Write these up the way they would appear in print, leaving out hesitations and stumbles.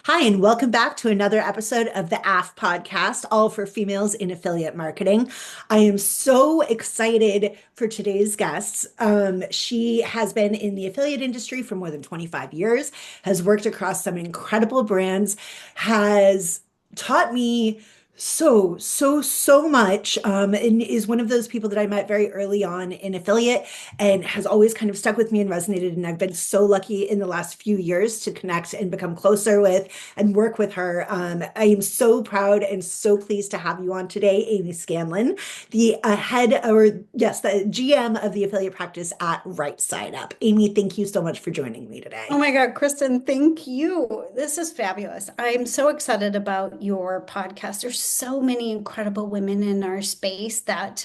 Hi, and welcome back to another episode of the AFF Podcast, all for females in affiliate marketing. I am so excited for today's guest. She has been in the affiliate industry for more than 25 years, has worked across some incredible brands, has taught me so much, and is one of those people that I met very early on in affiliate and has always kind of stuck with me and resonated. And I've been so lucky in the last few years to connect and become closer with and work with her. I am so proud and so pleased to have you on today, Amy Scanlon, the the GM of the affiliate practice at Right Side Up. Amy, thank you so much for joining me Oh today. my God, Kristen, thank you. This is fabulous. I'm so excited about your podcast. There's so many incredible women in our space that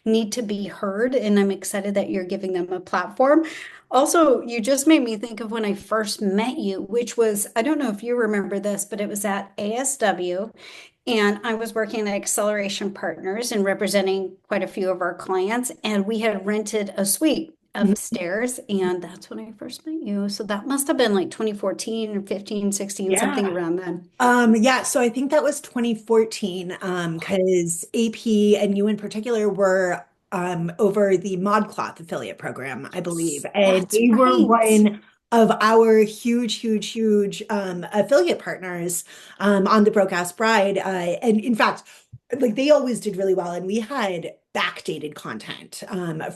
need to be heard, and I'm excited that you're giving them a platform. Also, you just made me think of when I first met you, which was, I don't know if you remember this, but it was at ASW, and I was working at Acceleration Partners and representing quite a few of our clients, and we had rented a suite upstairs, and that's when I first met you. So that must have been like 2014 or 15, 16, something Yeah. around then. Yeah, so I think that was 2014, because AP and you in particular were over the ModCloth affiliate program, I believe. Yes, And that's they were right. one of our huge affiliate partners on the Broadcast Bride. And in fact, like they always did really well. And we had backdated content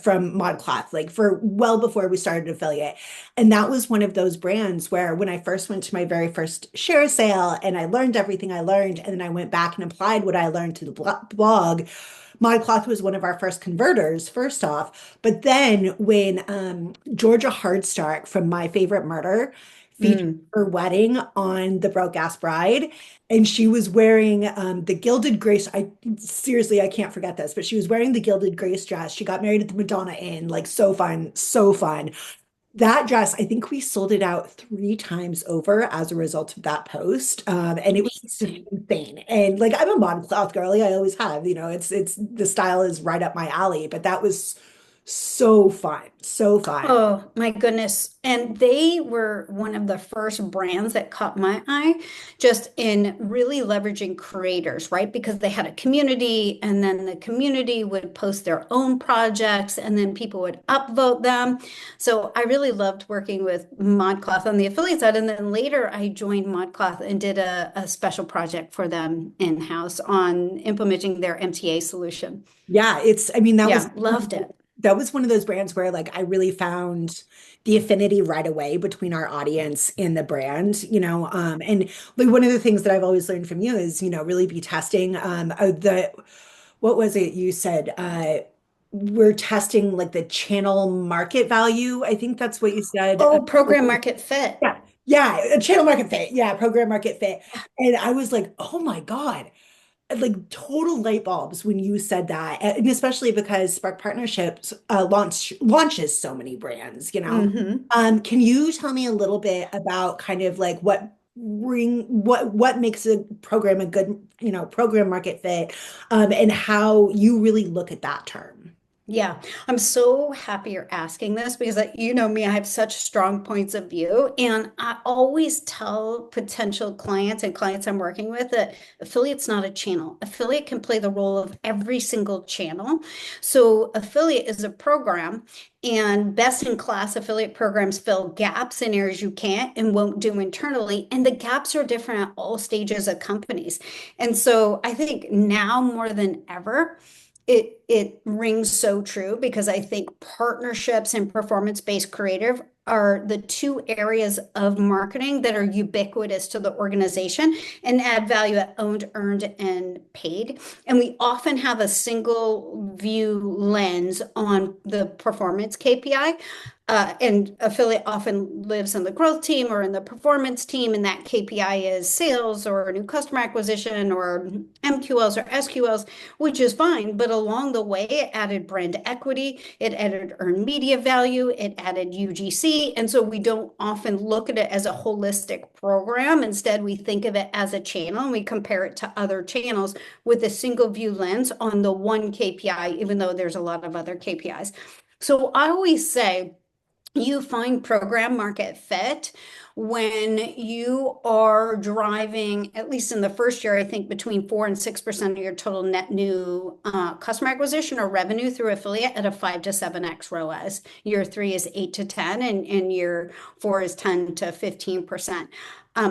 from ModCloth, like for well before we started affiliate. And that was one of those brands where when I first went to my very first share sale and I learned everything I learned, and then I went back and applied what I learned to the blog, ModCloth was one of our first converters, first off. But then when Georgia Hardstark from My Favorite Murder featured Mm. her wedding on the Broke Ass Bride, and she was wearing the gilded grace. I seriously, I can't forget this, but she was wearing the gilded grace dress. She got married at the Madonna Inn, like so fun, so fun. That dress, I think we sold it out three times over as a result of that post. And it was just Amazing. insane. And like I'm a modern cloth girly, I always have, it's the style is right up my alley, but that was so fun, so fun. Oh my goodness. And they were one of the first brands that caught my eye just in really leveraging creators, right? Because they had a community and then the community would post their own projects and then people would upvote them. So I really loved working with ModCloth on the affiliate side. And then later I joined ModCloth and did a special project for them in-house on implementing their MTA solution. Yeah, I mean, Yeah, loved it. that was one of those brands where like I really found the affinity right away between our audience and the brand, and like one of the things that I've always learned from you is, really be testing what was it you said? We're testing like the channel market value. I think that's what you said. Oh, program market fit. Yeah. Yeah, a channel market fit. Yeah, program market fit. And I was like, "Oh my God." Like total light bulbs when you said that, and especially because Spark Partnerships launches so many brands, Hmm. Can you tell me a little bit about kind of like what makes a program a good, program market fit, and how you really look at that term? Yeah, I'm so happy you're asking this because you know me, I have such strong points of view. And I always tell potential clients and clients I'm working with that affiliate's not a channel. Affiliate can play the role of every single channel. So affiliate is a program, and best in class affiliate programs fill gaps in areas you can't and won't do internally. And the gaps are different at all stages of companies. And so I think now more than ever, it rings so true because I think partnerships and performance-based creative are the two areas of marketing that are ubiquitous to the organization and add value at owned, earned, and paid. And we often have a single view lens on the performance KPI. And affiliate often lives in the growth team or in the performance team, and that KPI is sales or new customer acquisition or MQLs or SQLs, which is fine. But along the way, it added brand equity, it added earned media value, it added UGC. And so we don't often look at it as a holistic program. Instead, we think of it as a channel and we compare it to other channels with a single view lens on the one KPI, even though there's a lot of other KPIs. So I always say, you find program market fit when you are driving, at least in the first year, I think between 4 and 6% of your total net new customer acquisition or revenue through affiliate at a 5 to 7x ROAS. Year three is 8 to 10, and year four is 10 to 15%.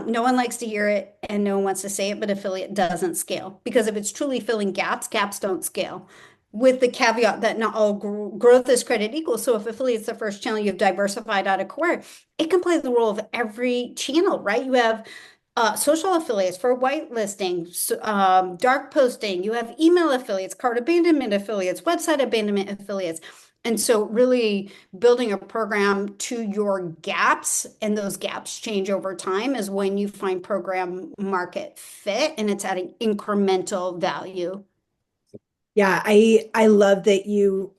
No one likes to hear it and no one wants to say it, but affiliate doesn't scale because if it's truly filling gaps, gaps don't scale, with the caveat that not all growth is created equal. So if affiliate's the first channel you've diversified out of core, it can play the role of every channel, right? You have social affiliates for whitelisting, dark posting, you have email affiliates, cart abandonment affiliates, website abandonment affiliates. And so really building a program to your gaps, and those gaps change over time, is when you find program market fit and it's adding incremental value. Yeah, I love that you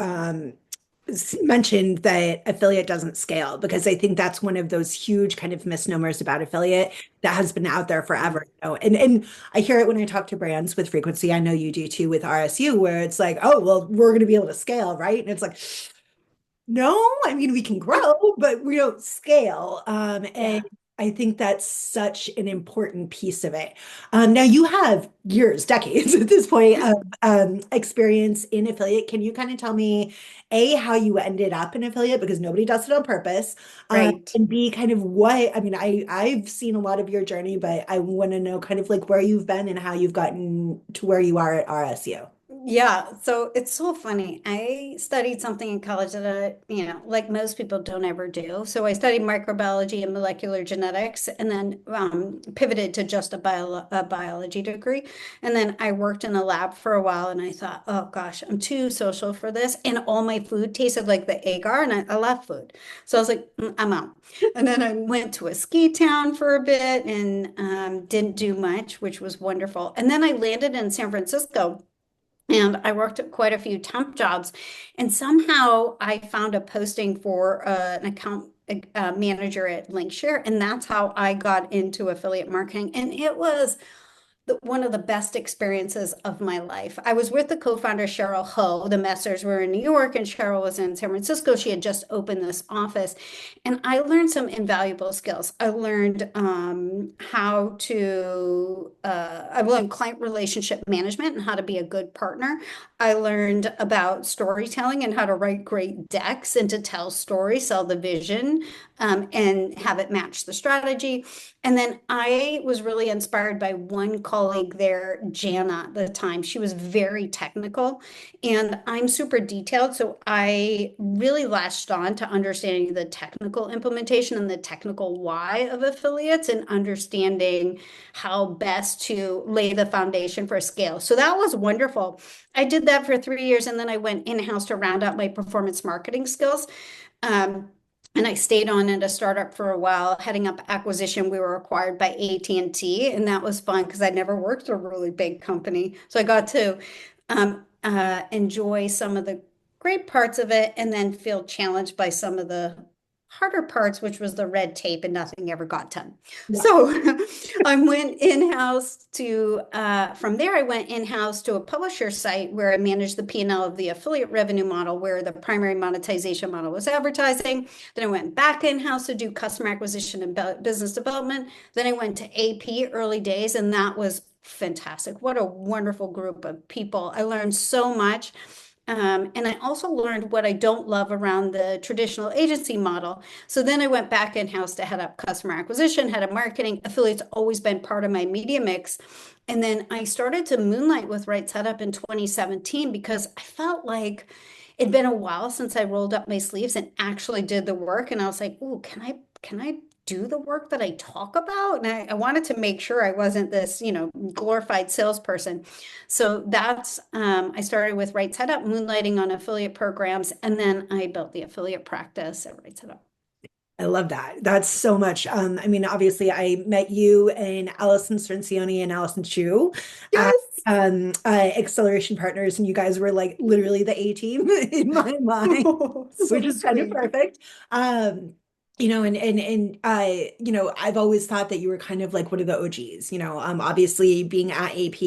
mentioned that affiliate doesn't scale because I think that's one of those huge kind of misnomers about affiliate that has been out there forever. And I hear it when I talk to brands with frequency. I know you do too with RSU, where it's like, oh, well, we're going to be able to scale, right? And it's like, no, I mean, we can grow, but we don't scale. And Yeah. I think that's such an important piece of it. Now you have years, decades at this point of experience in affiliate. Can you kind of tell me, A, how you ended up in affiliate because nobody does it on purpose, Right. and B, kind of what, I mean, I've seen a lot of your journey, but I want to know kind of like where you've been and how you've gotten to where you are at RSU. Yeah, so it's so funny. I studied something in college that like most people don't ever do. So I studied microbiology and molecular genetics, and then pivoted to just a biology degree. And then I worked in a lab for a while, and I thought, oh gosh, I'm too social for this. And all my food tasted like the agar, and I love food. So I was like, I'm out. And then I went to a ski town for a bit and didn't do much, which was wonderful. And then I landed in San Francisco. And I worked at quite a few temp jobs. And somehow I found a posting for an account manager at Linkshare. And that's how I got into affiliate marketing. And it was one of the best experiences of my life. I was with the co-founder, Cheryl Ho. The Messers were in New York and Cheryl was in San Francisco. She had just opened this office. And I learned some invaluable skills. I learned I learned client relationship management and how to be a good partner. I learned about storytelling and how to write great decks and to tell stories, sell the vision, and have it match the strategy. And then I was really inspired by one colleague there, Jana, at the time. She was very technical, and I'm super detailed. So I really latched on to understanding the technical implementation and the technical why of affiliates and understanding how best to lay the foundation for scale. So that was wonderful. I did that for 3 years, and then I went in-house to round out my performance marketing skills. Um, and I stayed on at a startup for a while, heading up acquisition. We were acquired by AT&T, and that was fun because I'd never worked at a really big company. So I got to enjoy some of the great parts of it and then feel challenged by some of the harder parts, which was the red tape and nothing ever got done. Yeah. So I went in-house from there, I went in-house to a publisher site where I managed the P&L of the affiliate revenue model, where the primary monetization model was advertising. Then I went back in-house to do customer acquisition and business development. Then I went to AP early days, and that was fantastic. What a wonderful group of people. I learned so much. And I also learned what I don't love around the traditional agency model. So then I went back in-house to head up customer acquisition, head of marketing. Affiliates always been part of my media mix. And then I started to moonlight with Right Setup in 2017 because I felt like it'd been a while since I rolled up my sleeves and actually did the work. And I was like, oh, can I do the work that I talk about? And I wanted to make sure I wasn't this, glorified salesperson. So I started with Right Setup, moonlighting on affiliate programs, and then I built the affiliate practice at Right Setup. I love that. That's so much. I mean, obviously, I met you and Allison Cercioni and Allison Chu at Yes. Acceleration Partners, and you guys were like literally the A team in my mind, Oh, which so is kind of sweet. perfect. Um, I've always thought that you were kind of like one of the OGs, obviously being at AP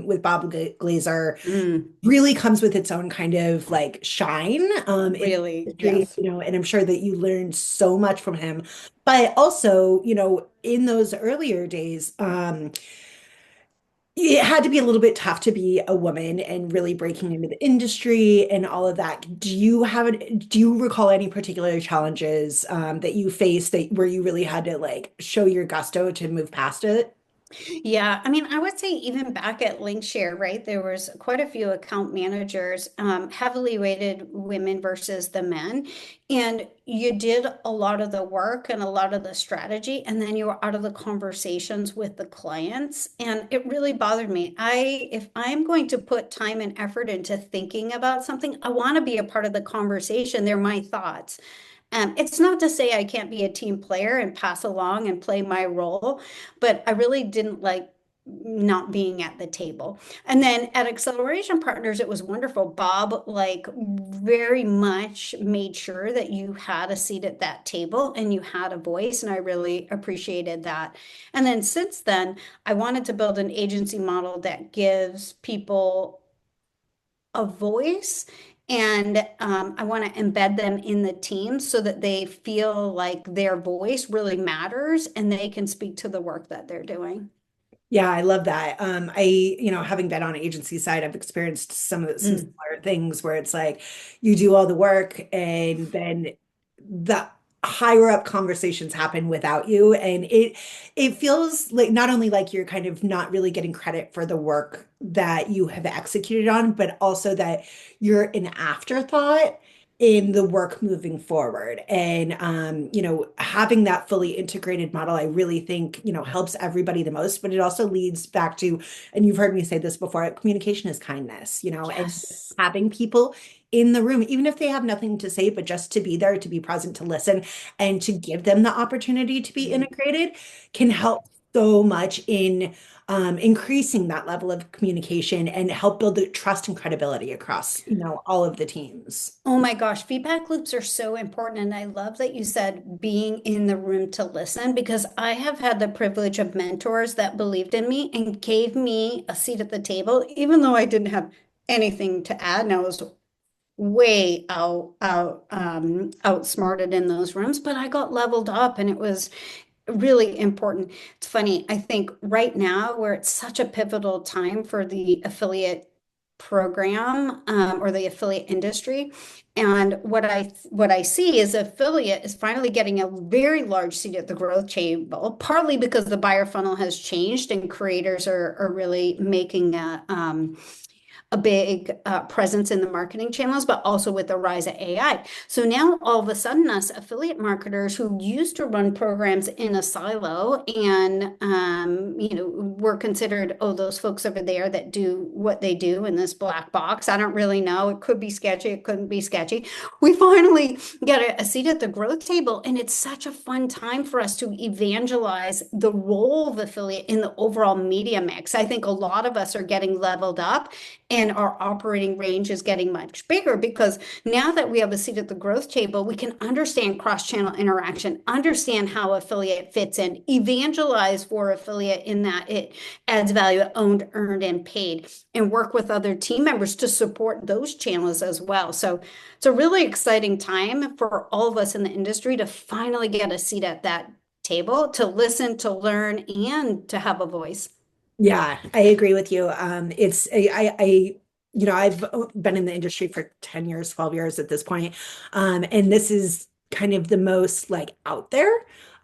with Bob Glazer Mm, really comes with its own kind of like shine in the really, industry, yes. and I'm sure that you learned so much from him. But also, in those earlier days, it had to be a little bit tough to be a woman and really breaking into the industry and all of that. Do you recall any particular challenges that you faced that where you really had to like show your gusto to move past it? Yeah, I mean, I would say even back at Linkshare, right, there was quite a few account managers, heavily weighted women versus the men. And you did a lot of the work and a lot of the strategy, and then you were out of the conversations with the clients. And it really bothered me. If I'm going to put time and effort into thinking about something, I want to be a part of the conversation. They're my thoughts. It's not to say I can't be a team player and pass along and play my role, but I really didn't like not being at the table. And then at Acceleration Partners, it was wonderful. Bob, like, very much made sure that you had a seat at that table and you had a voice, and I really appreciated that. And then since then, I wanted to build an agency model that gives people a voice, and I want to embed them in the team so that they feel like their voice really matters and they can speak to the work that they're doing. Yeah, I love that. Having been on agency side, I've experienced some Mm. similar things where it's like you do all the work and then the higher up conversations happen without you. And it feels like not only like you're kind of not really getting credit for the work that you have executed on, but also that you're an afterthought in the work moving forward. And having that fully integrated model, I really think, helps everybody the most, but it also leads back to, and you've heard me say this before, communication is kindness, and Yes. having people in the room, even if they have nothing to say, but just to be there, to be present, to listen, and to give them the opportunity to be Mm. integrated can help so much in increasing that level of communication and help build the trust and credibility across, all of the teams. Oh my gosh, feedback loops are so important. And I love that you said being in the room to listen, because I have had the privilege of mentors that believed in me and gave me a seat at the table, even though I didn't have anything to add. And I was way outsmarted in those rooms, but I got leveled up and it was really important. It's funny, I think right now where it's such a pivotal time for the affiliate program, or the affiliate industry. And what I see is affiliate is finally getting a very large seat at the growth table, partly because the buyer funnel has changed and creators are really making a big presence in the marketing channels, but also with the rise of AI. So now all of a sudden, us affiliate marketers who used to run programs in a silo and were considered, oh, those folks over there that do what they do in this black box. I don't really know. It could be sketchy. It couldn't be sketchy. We finally get a seat at the growth table, and it's such a fun time for us to evangelize the role of affiliate in the overall media mix. I think a lot of us are getting leveled up and our operating range is getting much bigger, because now that we have a seat at the growth table, we can understand cross-channel interaction, understand how affiliate fits in, evangelize for affiliate in that it adds value, owned, earned, and paid, and work with other team members to support those channels as well. So it's a really exciting time for all of us in the industry to finally get a seat at that table, to listen, to learn, and to have a voice. Yeah, I agree with you. I've been in the industry for 10 years, 12 years at this point. And this is kind of the most like out there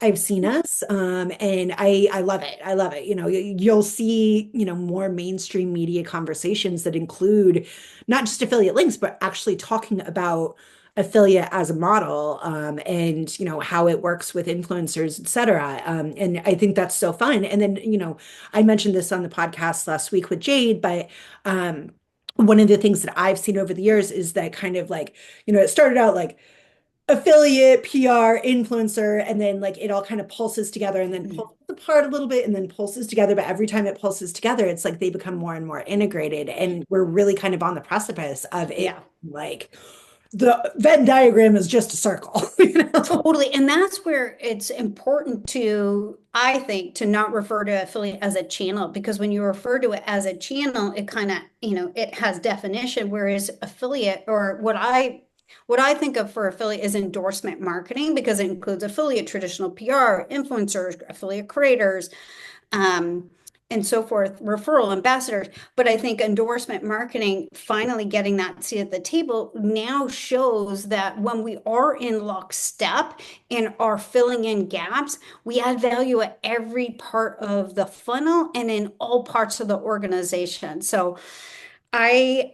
I've seen us. And I love it. I love it. You'll see, more mainstream media conversations that include not just affiliate links, but actually talking about affiliate as a model, and how it works with influencers, et cetera. And I think that's so fun. And then, I mentioned this on the podcast last week with Jade, but one of the things that I've seen over the years is that kind of like, it started out like affiliate, PR, influencer, and then like it all kind of pulses together and then pulls apart a little bit and then pulses together. But every time it pulses together, it's like they become more and more integrated. And we're really kind of on the precipice of it, Yeah. like the Venn diagram is just a circle, Totally. And that's where it's important to, I think, to not refer to affiliate as a channel, because when you refer to it as a channel, it kind of, it has definition, whereas affiliate, or what I think of for affiliate is endorsement marketing, because it includes affiliate, traditional PR, influencers, affiliate creators, um, and so forth, referral ambassadors. But I think endorsement marketing, finally getting that seat at the table, now shows that when we are in lockstep and are filling in gaps, we add value at every part of the funnel and in all parts of the organization. So I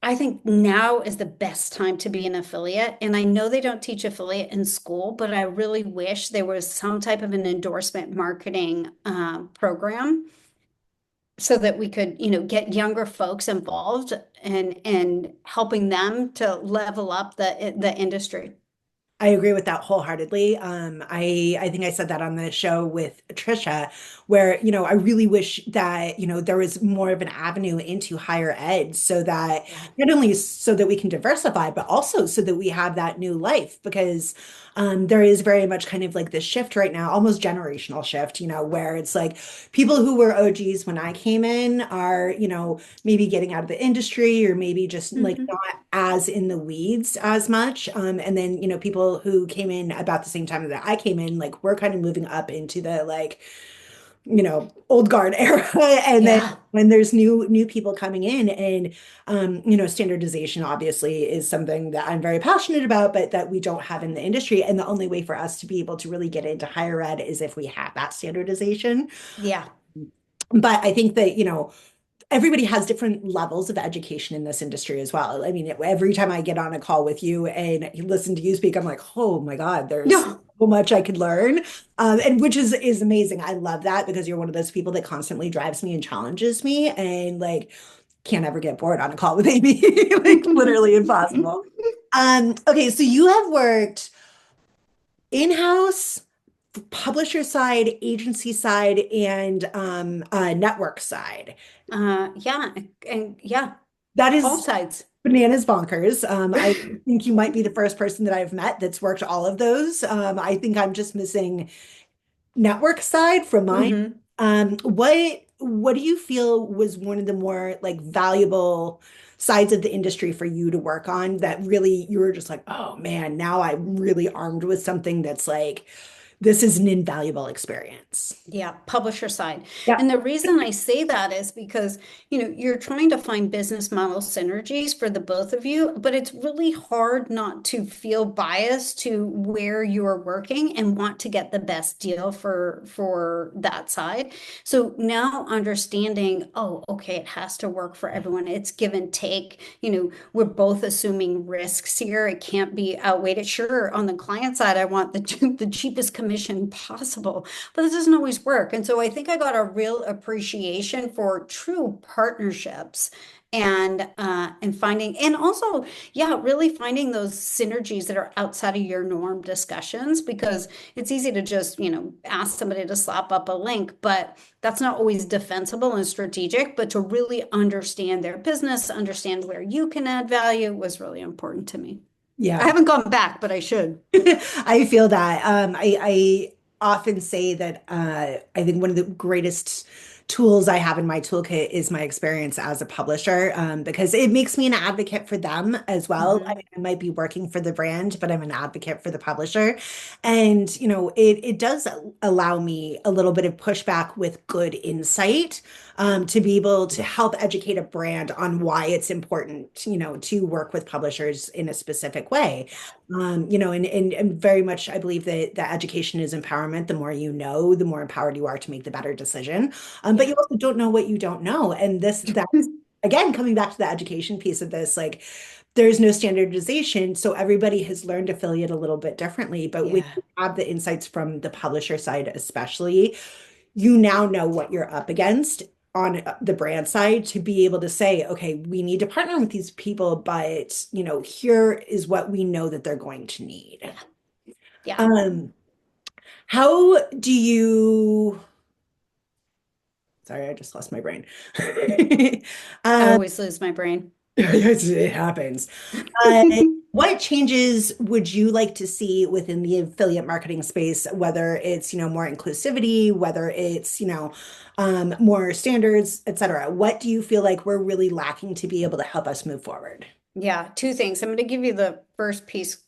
I think now is the best time to be an affiliate. And I know they don't teach affiliate in school, but I really wish there was some type of an endorsement marketing program so that we could, get younger folks involved and helping them to level up the industry. I agree with that wholeheartedly. I think I said that on the show with Trisha, where, I really wish that, there was more of an avenue into higher ed so that Yeah. not only so that we can diversify, but also so that we have that new life because there is very much kind of like this shift right now, almost generational shift, where it's like people who were OGs when I came in are, maybe getting out of the industry or maybe just like Mhm. not as in the weeds as much. And then, people who came in about the same time that I came in, like we're kind of moving up into the like, old guard era. And then Yeah. when there's new people coming in and standardization obviously is something that I'm very passionate about, but that we don't have in the industry. And the only way for us to be able to really get into higher ed is if we have that standardization. Yeah. But I think that, everybody has different levels of education in this industry as well. I mean, every time I get on a call with you and listen to you speak, I'm like, oh my God, there's No. so much I could learn. And which is amazing. I love that because you're one of those people that constantly drives me and challenges me and like can't ever get bored on a call with Amy. Like literally impossible. Okay, so you have worked in-house, publisher side, agency side, and network side. Yeah, and yeah, That all is sides. bananas bonkers. I think you might be the first person that I've met that's worked all of those. I think I'm just missing network side from mine. Hmm. What do you feel was one of the more like valuable sides of the industry for you to work on that really you were just like, oh man, now I'm really armed with something that's like, this is an invaluable experience. Yeah, publisher side. Yeah. And the reason I say that is because, you're trying to find business model synergies for the both of you, but it's really hard not to feel biased to where you're working and want to get the best deal for that side. So now understanding, oh, okay, it has to work for everyone. It's give and take. We're both assuming risks here. It can't be outweighed. Sure, on the client side, I want the cheapest commission possible, but it doesn't always work. And so I think I got a real appreciation for true partnerships and finding, and also, yeah, really finding those synergies that are outside of your norm discussions, because it's easy to just, ask somebody to slap up a link, but that's not always defensible and strategic. But to really understand their business, understand where you can add value was really important to me. I Yeah. haven't gone back, but I should. I feel that. I often say that I think one of the greatest tools I have in my toolkit is my experience as a publisher, because it makes me an advocate for them as well. I Hmm. mean, I might be working for the brand, but I'm an advocate for the publisher. And, it does allow me a little bit of pushback with good insight, to be able to help educate a brand on why it's important, to work with publishers in a specific way. And very much I believe that education is empowerment. The more you know, the more empowered you are to make the better decision. But Yeah. you also don't know what you don't know. And that's again coming back to the education piece of this, like there's no standardization. So everybody has learned affiliate a little bit differently. But when Yeah. you have the insights from the publisher side, especially, you now know what you're up against on the brand side to be able to say, okay, we need to partner with these people, but here is what we know that they're going to need. Yeah. Yeah. Um, how do you, sorry, I just lost my brain. I Um, always lose my brain. It happens. Uh, what changes would you like to see within the affiliate marketing space, whether it's, more inclusivity, whether it's, more standards, et cetera? What do you feel like we're really lacking to be able to help us move forward? Yeah, two things. I'm going to give you the first piece,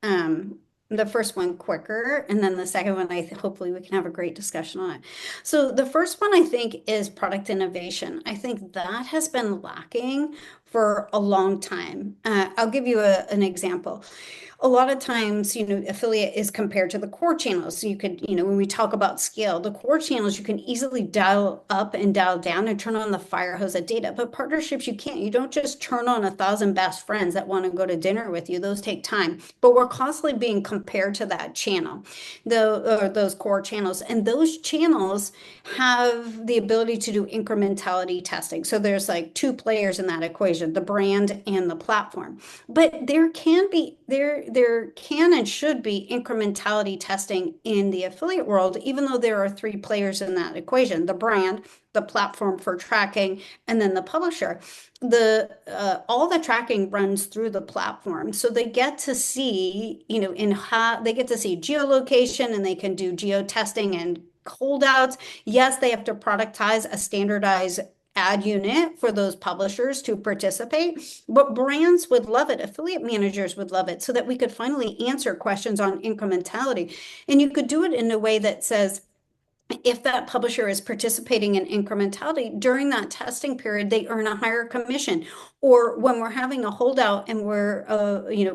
the first one quicker, and then the second one, hopefully we can have a great discussion on it. So the first one I think is product innovation. I think that has been lacking for a long time. I'll give you an example. A lot of times, affiliate is compared to the core channels. So you could, when we talk about scale, the core channels, you can easily dial up and dial down and turn on the fire hose of data. But partnerships, you can't. You don't just turn on 1,000 best friends that want to go to dinner with you. Those take time. But we're constantly being compared to that channel, those core channels. And those channels have the ability to do incrementality testing. So there's like two players in that equation, the brand and the platform. But there can and should be incrementality testing in the affiliate world, even though there are three players in that equation, the brand, the platform for tracking, and then the publisher. The all the tracking runs through the platform. So they get to see, in how they get to see geolocation, and they can do geo testing and holdouts. Yes, they have to productize a standardized ad unit for those publishers to participate, but brands would love it. Affiliate managers would love it, so that we could finally answer questions on incrementality. And you could do it in a way that says, if that publisher is participating in incrementality during that testing period, they earn a higher commission. Or when we're having a holdout and we're,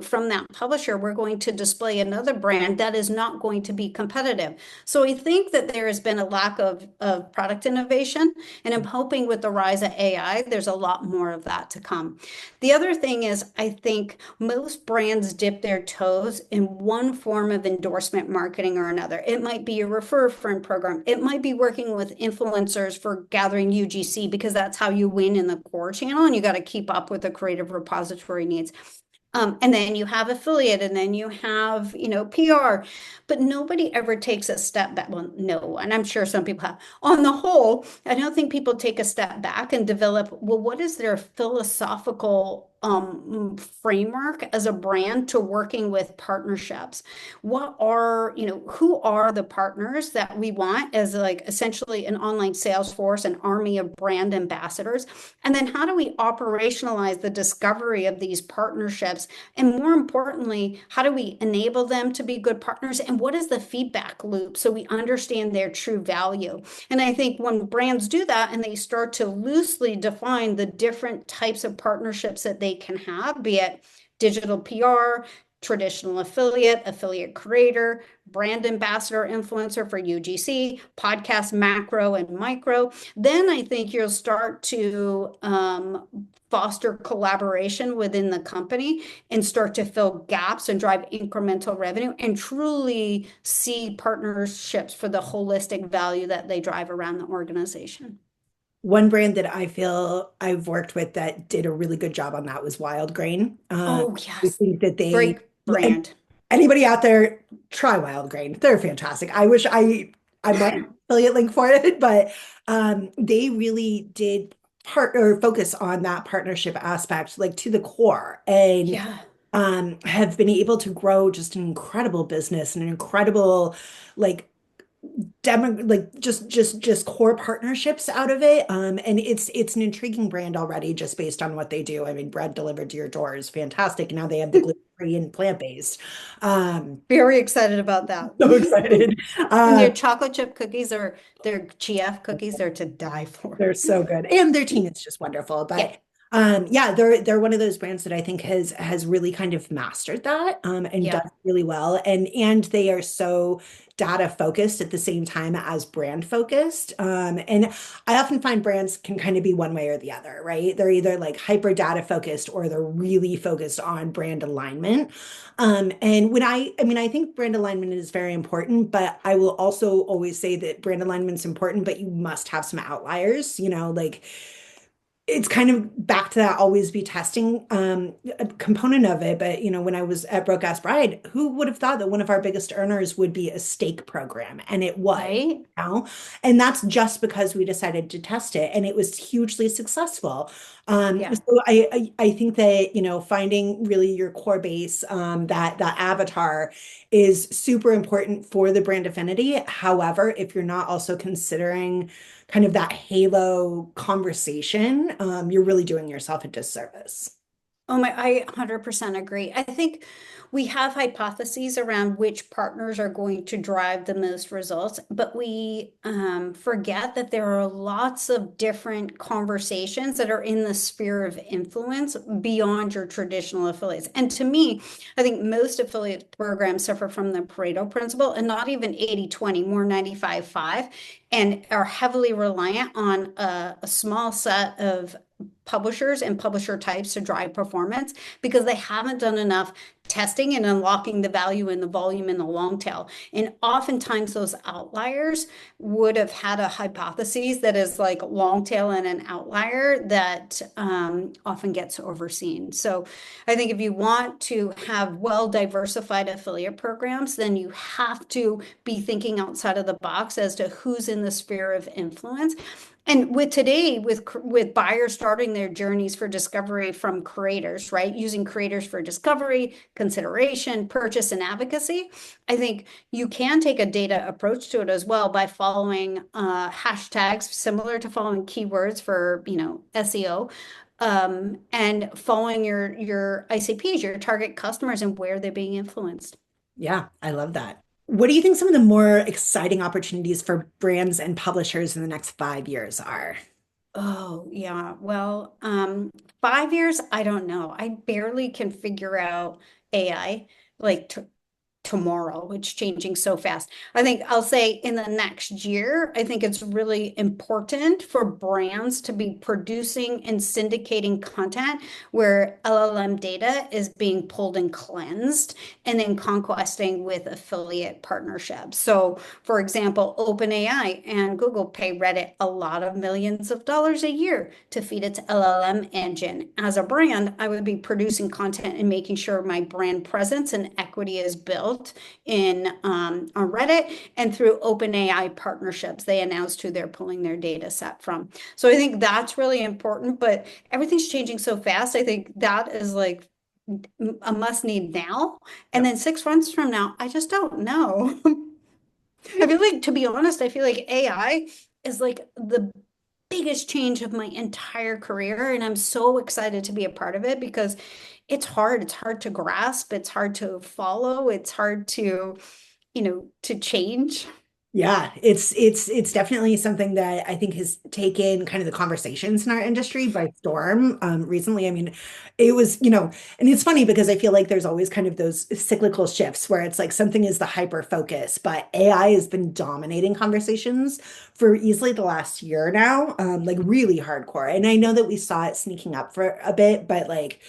from that publisher, we're going to display another brand that is not going to be competitive. So I think that there has been a lack of product innovation, and I'm hoping with the rise of AI, there's a lot more of that to come. The other thing is, I think most brands dip their toes in one form of endorsement marketing or another. It might be a refer friend program. It might be working with influencers for gathering UGC, because that's how you win in the core channel, and you got to keep up with the creative repository needs. And then you have affiliate, and then you have, PR, but nobody ever takes a step back. Well, no, and I'm sure some people have. On the whole, I don't think people take a step back and develop, well, what is their philosophical framework as a brand to working with partnerships? Who are the partners that we want as like essentially an online sales force, an army of brand ambassadors? And then how do we operationalize the discovery of these partnerships? And more importantly, how do we enable them to be good partners? And what is the feedback loop so we understand their true value? And I think when brands do that and they start to loosely define the different types of partnerships that they can have, be it digital PR, traditional affiliate creator, brand ambassador, influencer for UGC, podcast macro and micro, then I think you'll start to foster collaboration within the company and start to fill gaps and drive incremental revenue and truly see partnerships for the holistic value that they drive around the organization. One brand that I feel I've worked with that did a really good job on that was Wild Grain. Oh, I yes. think that Great and brand. anybody out there, try Wild Grain. They're fantastic. I wish I might have an affiliate link for it, but they really did part or focus on that partnership aspect, like to the core, and Yeah. have been able to grow just an incredible business and an incredible like like just core partnerships out of it. And it's an intriguing brand already just based on what they do. I mean, bread delivered to your door is fantastic. Now they have the gluten-free and plant-based. Very excited about that. So excited. And their chocolate chip cookies or their GF cookies are to die for. They're so good. And their team is just wonderful. Yeah. But yeah, they're one of those brands that I think has really kind of mastered that and Yeah. does really well. And they are so data focused at the same time as brand focused. And I often find brands can kind of be one way or the other, right? They're either like hyper data focused or they're really focused on brand alignment. And I think brand alignment is very important, but I will also always say that brand alignment is important, but you must have some outliers, like it's kind of back to that always be testing a component of it. But when I was at Broke Ass Bride, who would have thought that one of our biggest earners would be a steak program? And it was, right? and that's just because we decided to test it, and it was hugely successful. Yeah. So I think that finding really your core base, that avatar is super important for the brand affinity. However, if you're not also considering kind of that halo conversation, you're really doing yourself a disservice. Oh my, I 100% agree. I think we have hypotheses around which partners are going to drive the most results, but we forget that there are lots of different conversations that are in the sphere of influence beyond your traditional affiliates. And to me, I think most affiliate programs suffer from the Pareto principle and not even 80-20, more 95-5, and are heavily reliant on a small set of publishers and publisher types to drive performance because they haven't done enough testing and unlocking the value in the volume in the long tail. And oftentimes those outliers would have had a hypothesis that is like long tail and an outlier that often gets overseen. So I think if you want to have well diversified affiliate programs, then you have to be thinking outside of the box as to who's in the sphere of influence. And with today, with buyers starting their journeys for discovery from creators, right? Using creators for discovery, consideration, purchase, and advocacy, I think you can take a data approach to it as well by following hashtags similar to following keywords for, SEO, and following your ICPs, your target customers, and where they're being influenced. Yeah, I love that. What do you think some of the more exciting opportunities for brands and publishers in the next 5 years are? Oh, yeah. Well, 5 years, I don't know. I barely can figure out AI like t tomorrow. It's changing so fast. I think I'll say in the next year, I think it's really important for brands to be producing and syndicating content where LLM data is being pulled and cleansed and then conquesting with affiliate partnerships. So, for example, OpenAI and Google pay Reddit a lot of millions of dollars a year to feed its LLM engine. As a brand, I would be producing content and making sure my brand presence and equity is built in on Reddit and through OpenAI partnerships. They announced who they're pulling their data set from. So I think that's really important, but everything's changing so fast. I think that is like a must need now. And Yep. then 6 months from now, I just don't know. I feel like, to be honest, I feel like AI is like the biggest change of my entire career. And I'm so excited to be a part of it because it's hard. It's hard to grasp. It's hard to follow. It's hard to change. Yeah, it's definitely something that I think has taken kind of the conversations in our industry by storm recently. I mean, it was, and it's funny because I feel like there's always kind of those cyclical shifts where it's like something is the hyper focus, but AI has been dominating conversations for easily the last year now, like really hardcore. And I know that we saw it sneaking up for a bit, but like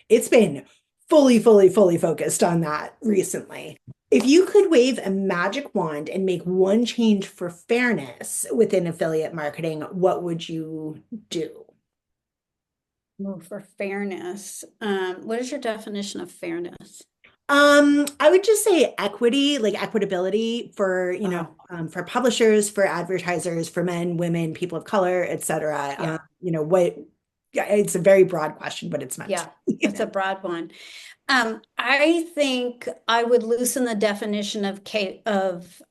it's been fully focused on that recently. If you could wave a magic wand and make one change for fairness within affiliate marketing, what would you do? Oh, for fairness. What is your definition of fairness? I would just say equity, like equitability Oh, for publishers, for advertisers, for men, women, people of color, etc. yeah. Yeah, it's a very broad question, but it's meant to. Yeah, it's a broad one. I think I would loosen the definition of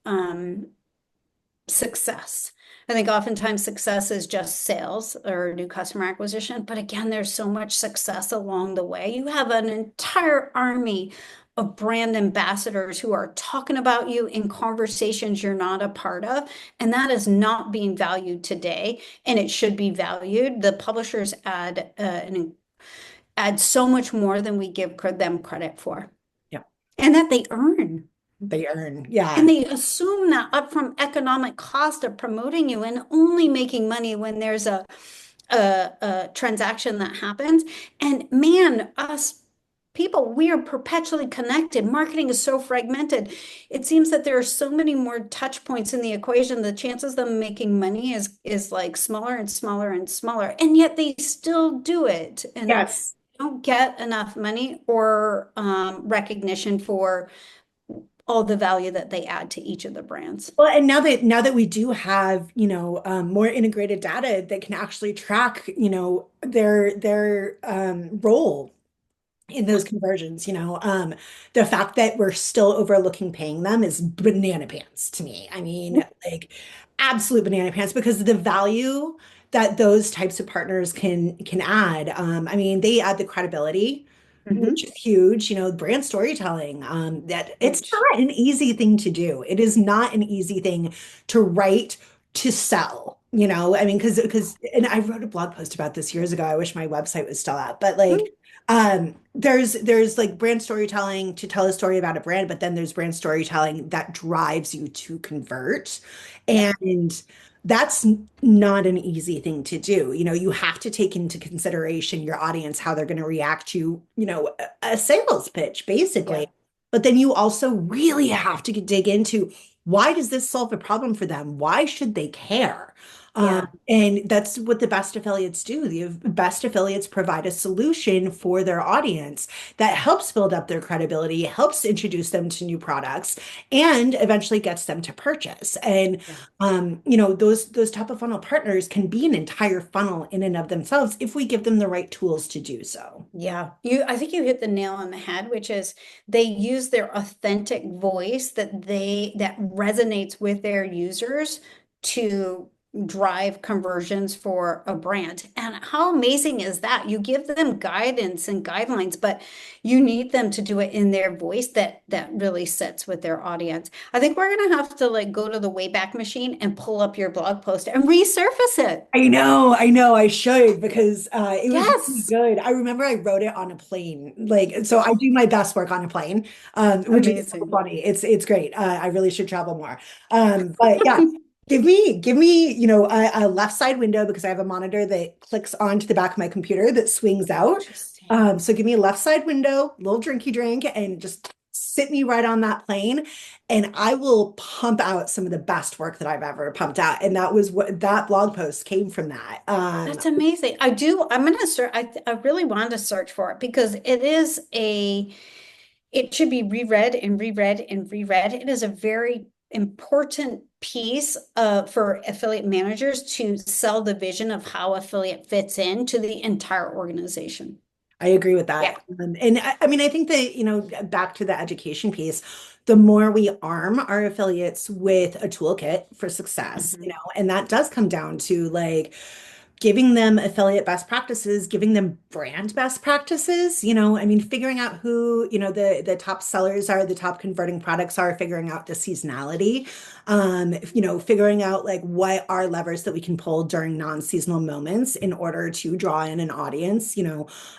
success. I think oftentimes success is just sales or new customer acquisition, but again, there's so much success along the way. You have an entire army of brand ambassadors who are talking about you in conversations you're not a part of, and that is not being valued today, and it should be valued. The publishers add so much more than we give them credit for, Yeah, and that they earn. they earn. Yeah. And they assume that upfront economic cost of promoting you and only making money when there's a transaction that happens. And man, us people. We are perpetually connected. Marketing is so fragmented. It seems that there are so many more touch points in the equation. The chances of them making money is like smaller and smaller and smaller, and yet they still do it and Yes. don't get enough money or recognition for all the value that they add to each of the brands. Well, and now that we do have, more integrated data that can actually track, their role in those conversions, the fact that we're still overlooking paying them is banana pants to me. I mean, like absolute banana pants because the value that those types of partners can add. I mean, they add the credibility, which Mhm. is huge, brand storytelling. That it's Huge. not an easy thing to do. It is not an easy thing to write to sell. I mean, and I wrote a blog post about this years ago. I wish my website was still up, but like there's like brand storytelling to tell a story about a brand, but then there's brand storytelling that drives you to convert. Yeah. And that's not an easy thing to do. You have to take into consideration your audience, how they're going to react to, a sales pitch, Yeah. basically. But then you also really have to dig into why does this solve a problem for them? Why should they care? Yeah. And that's what the best affiliates do. The best affiliates provide a solution for their audience that helps build up their credibility, helps introduce them to new products, and eventually gets them to purchase. And Yeah. those top of funnel partners can be an entire funnel in and of themselves if we give them the right tools to do so. Yeah, I think you hit the nail on the head, which is they use their authentic voice that resonates with their users to drive conversions for a brand. And how amazing is that? You give them guidance and guidelines, but you need them to do it in their voice that really sits with their audience. I think we're gonna have to like go to the Wayback Machine and pull up your blog post and resurface it. I know, I should because it was really Yes. good. I remember I wrote it on a plane. Like, so I Oh, do my best work on a plane, which is so amazing. funny. It's great. I really should travel more. But yeah, give me, a left side window because I have a monitor that clicks onto the back of my computer that swings out. Interesting. So give me a left side window, little drinky drink, and just sit me right on that plane and I will pump out some of the best work that I've ever pumped out. And that was what that blog post came from that. That's amazing. I'm gonna search. I really wanted to search for it because it should be reread and reread and reread. It is a very important piece for affiliate managers to sell the vision of how affiliate fits into the entire organization. I agree with Yeah. that. And I mean, I think that, back to the education piece, the more we arm our affiliates with a toolkit for success, Mhm. and that does come down to like giving them affiliate best practices, giving them brand best practices, I mean, figuring out who, the top sellers are, the top converting products are, figuring out the seasonality, figuring out like what are levers that we can pull during non-seasonal moments in order to draw in an audience,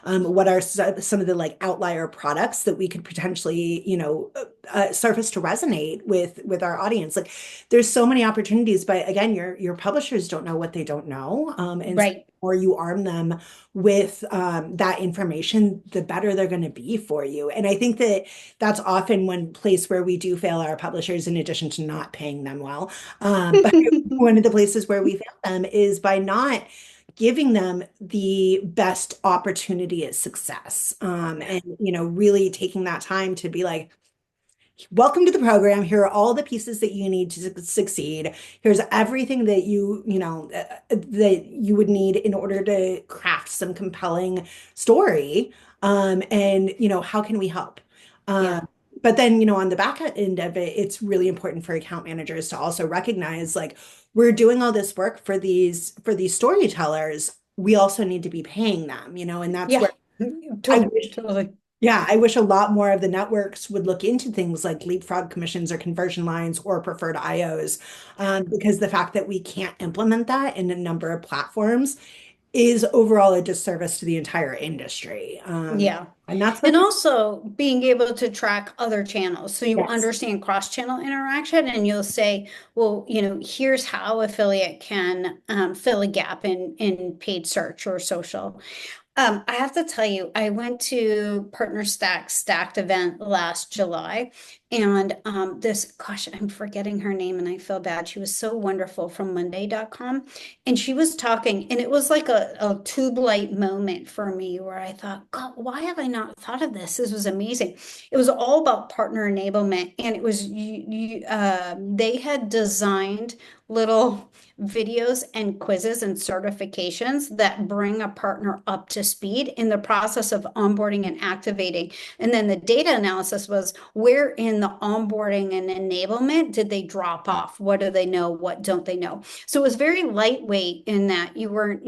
what are some of the like outlier products that we could potentially, surface to resonate with our audience. Like there's so many opportunities, but again, your publishers don't know what they don't know. And so Right. the more you arm them with that information, the better they're going to be for you. And I think that that's often one place where we do fail our publishers, in addition to not paying them well. But one of the places where we fail them is by not giving them the best opportunity at success. Yeah. And, really taking that time to be like, welcome to the program. Here are all the pieces that you need to succeed. Here's everything that that you would need in order to craft some compelling story. And how can we help? Um, Yeah. but then, on the back end of it, it's really important for account managers to also recognize like we're doing all this work for these storytellers. We also need to be paying them, and that's Yeah. where I Totally. wish Totally. yeah, I wish a lot more of the networks would look into things like leapfrog commissions or conversion lines or preferred IOs, because the fact that we can't implement that in a number of platforms is overall a disservice to the entire industry. Yeah. And that's And like, also being able to track other channels. So you yes, understand cross-channel interaction and you'll say, well, here's how affiliate can fill a gap in paid search or social. I have to tell you, I went to Partner Stacked event last July, and gosh, I'm forgetting her name, and I feel bad. She was so wonderful from Monday.com, and she was talking, and it was like a tube light moment for me where I thought, God, why have I not thought of this? This was amazing. It was all about partner enablement, and it was they had designed little videos and quizzes and certifications that bring a partner up to speed in the process of onboarding and activating. And then the data analysis was where in the onboarding and enablement did they drop off? What do they know? What don't they know? So it was very lightweight in that you weren't,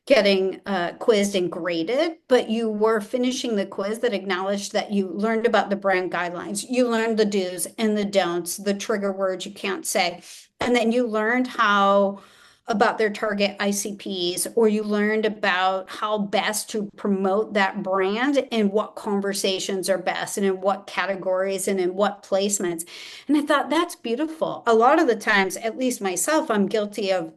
getting quizzed and graded, but you were finishing the quiz that acknowledged that you learned about the brand guidelines, you learned the do's and the don'ts, the trigger words you can't say, and then you learned how about their target ICPs, or you learned about how best to promote that brand and what conversations are best and in what categories and in what placements. And I thought that's beautiful. A lot of the times, at least myself, I'm guilty of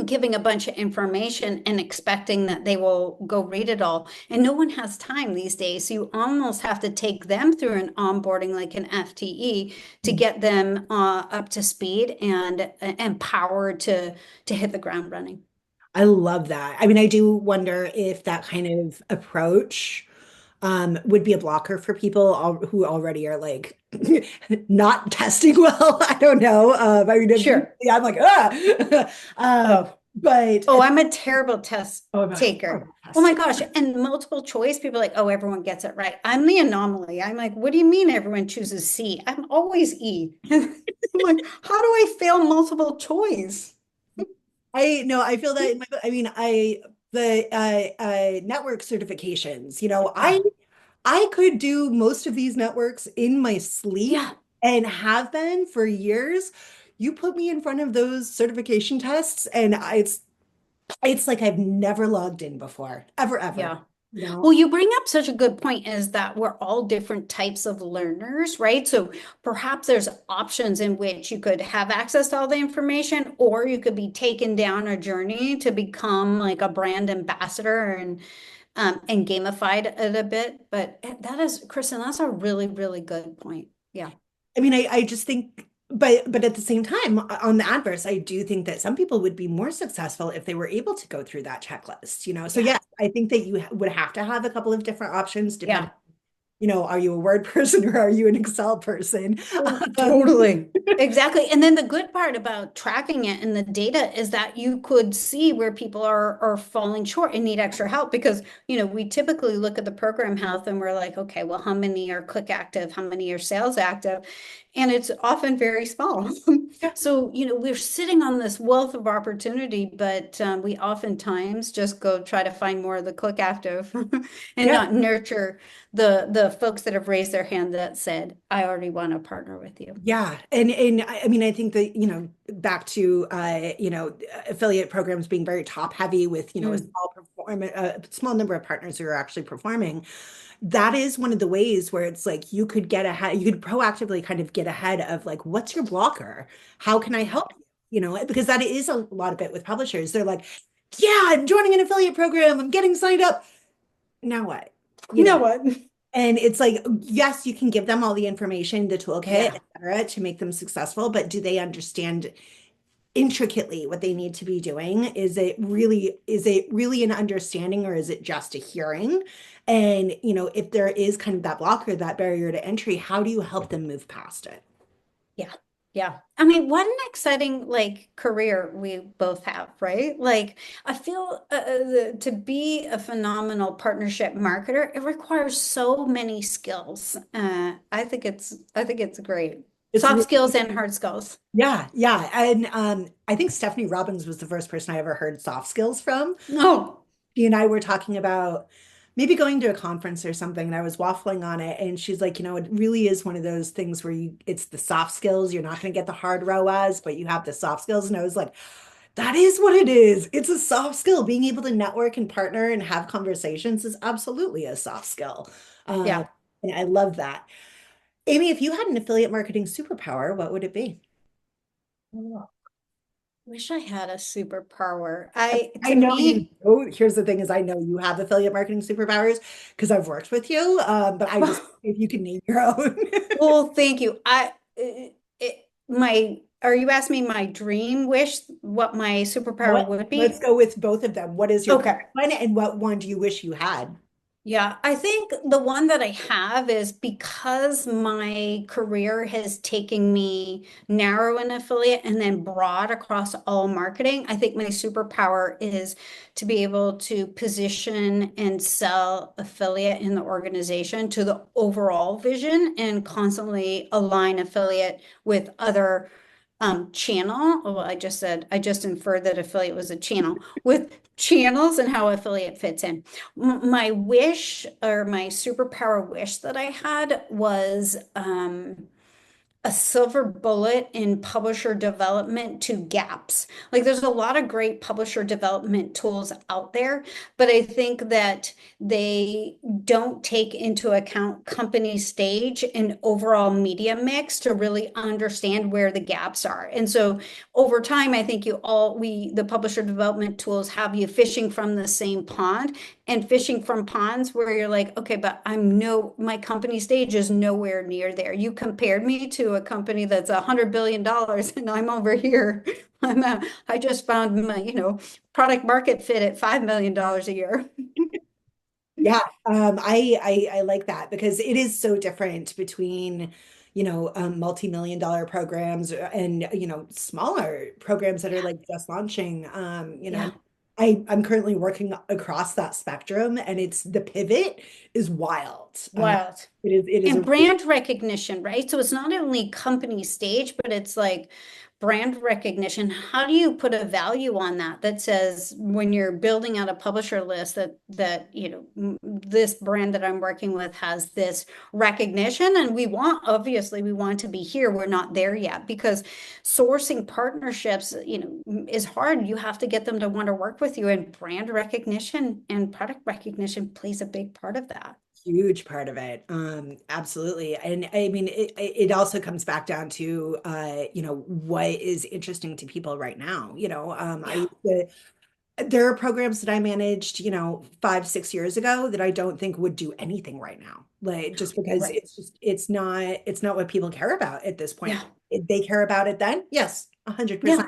giving a bunch of information and expecting that they will go read it all. And no one has time these days. So you almost have to take them through an onboarding like an FTE to get them up to speed and empowered to hit the ground running. I love that. I mean, I do wonder if that kind of approach would be a blocker for people who already are like not testing well. I don't know. I mean, Sure. yeah, I'm like, ah. Oh, But oh, I'm a terrible test oh, I'm a taker. horrible Oh my tester. gosh. And multiple choice, people are like, oh, everyone gets it right. I'm the anomaly. I'm like, what do you mean everyone chooses C? I'm always E. I'm like, how do I fail multiple choice? I know I feel that in my, I mean, the network certifications, Yeah. I could do most of these networks in my sleep Yeah. and have been for years. You put me in front of those certification tests, and it's like I've never logged in before, ever, ever. Yeah. You know? Well, you bring up such a good point is that we're all different types of learners, right? So perhaps there's options in which you could have access to all the information, or you could be taken down a journey to become like a brand ambassador and gamified it a bit. But that is, Kristen, that's a really, really good point. Yeah. I mean, I just think, but at the same time, on the adverse, I do think that some people would be more successful if they were able to go through that checklist. So Yeah. yes, I think that you would have to have a couple of different options depending, Yeah. are you a Word person or are you an Excel person? Oh, totally. Exactly. And then the good part about tracking it and the data is that you could see where people are falling short and need extra help because, we typically look at the program health and we're like, okay, well, how many are click active? How many are sales active? And it's often very small. Yeah, So, we're sitting on this wealth of opportunity, but we oftentimes just go try to find more of the click active and yeah, not nurture the folks that have raised their hand that said, I already want to partner with you. yeah. And I mean, I think that, back to affiliate programs being very top heavy with, Mm, a small number of partners who are actually performing. That is one of the ways where it's like you could get ahead, you could proactively kind of get ahead of like, what's your blocker? How can I yeah. help you? Because that is a lot of it with publishers. They're like, yeah, I'm joining an affiliate program. I'm getting signed up. Now what? You You know know, what? and it's like, yes, you can give them all the information, the toolkit, Yeah. et cetera, to make them successful, but do they understand intricately what they need to be doing? Is it really an understanding or is it just a hearing? And, if there is kind of that blocker, that barrier to entry, how do you help them move past it? Yeah. Yeah. I mean, what an exciting like career we both have, right? Like, I feel to be a phenomenal partnership marketer, it requires so many skills. I think it's great. It's Soft really, skills and hard skills. yeah, yeah. And I think Stephanie Robbins was the first person I ever heard soft skills from. No. She and I were talking about maybe going to a conference or something, and I was waffling on it. And she's like, it really is one of those things where it's the soft skills. You're not going to get the hard ROAS, but you have the soft skills. And I was like, that is what it is. It's a soft skill. Being able to network and partner and have conversations is absolutely a soft skill. Uh, Yeah. and I love that. Amy, if you had an affiliate marketing superpower, what would it be? Wish I had a superpower. I To know you me, do. Here's the thing is I know you have affiliate marketing superpowers because I've worked with you. But I just, if you can name your own. well, thank you. Are you asking me my dream wish, what my superpower What, would let's be? go with both of them. What is your current Okay. one and what one do you wish you had? Yeah, I think the one that I have is because my career has taken me narrow in affiliate and then broad across all marketing. I think my superpower is to be able to position and sell affiliate in the organization to the overall vision and constantly align affiliate with other channel. Well, I just inferred that affiliate was a channel with channels and how affiliate fits in. My wish or my superpower wish that I had was a silver bullet in publisher development to gaps. Like there's a lot of great publisher development tools out there, but I think that they don't take into account company stage and overall media mix to really understand where the gaps are. And so over time, I think the publisher development tools have you fishing from the same pond and fishing from ponds where you're like, okay, but my company stage is nowhere near there. You compared me to a company that's $100 billion and I'm over here. I just found my, product market fit at $5 million a year. Yeah, I like that because it is so different between, multi-million dollar programs and, smaller programs that are like just launching. Yeah. And I'm currently working across that spectrum and it's the pivot is wild. Wild. It is And a brand recognition, right? So it's not only company stage, but it's like brand recognition. How do you put a value on that that says when you're building out a publisher list that this brand that I'm working with has this recognition and obviously we want to be here. We're not there yet because sourcing partnerships, is hard. You have to get them to want to work with you and brand recognition and product recognition plays a big part of that. huge part of it. Absolutely. And I mean, it also comes back down to, what is interesting to people right now. Yeah. There are programs that I managed, 5, 6 years ago that I don't think would do anything right now. Like just because Right. it's not what people care about at this point. Yeah. If they care about it then, yes, 100%. Yeah.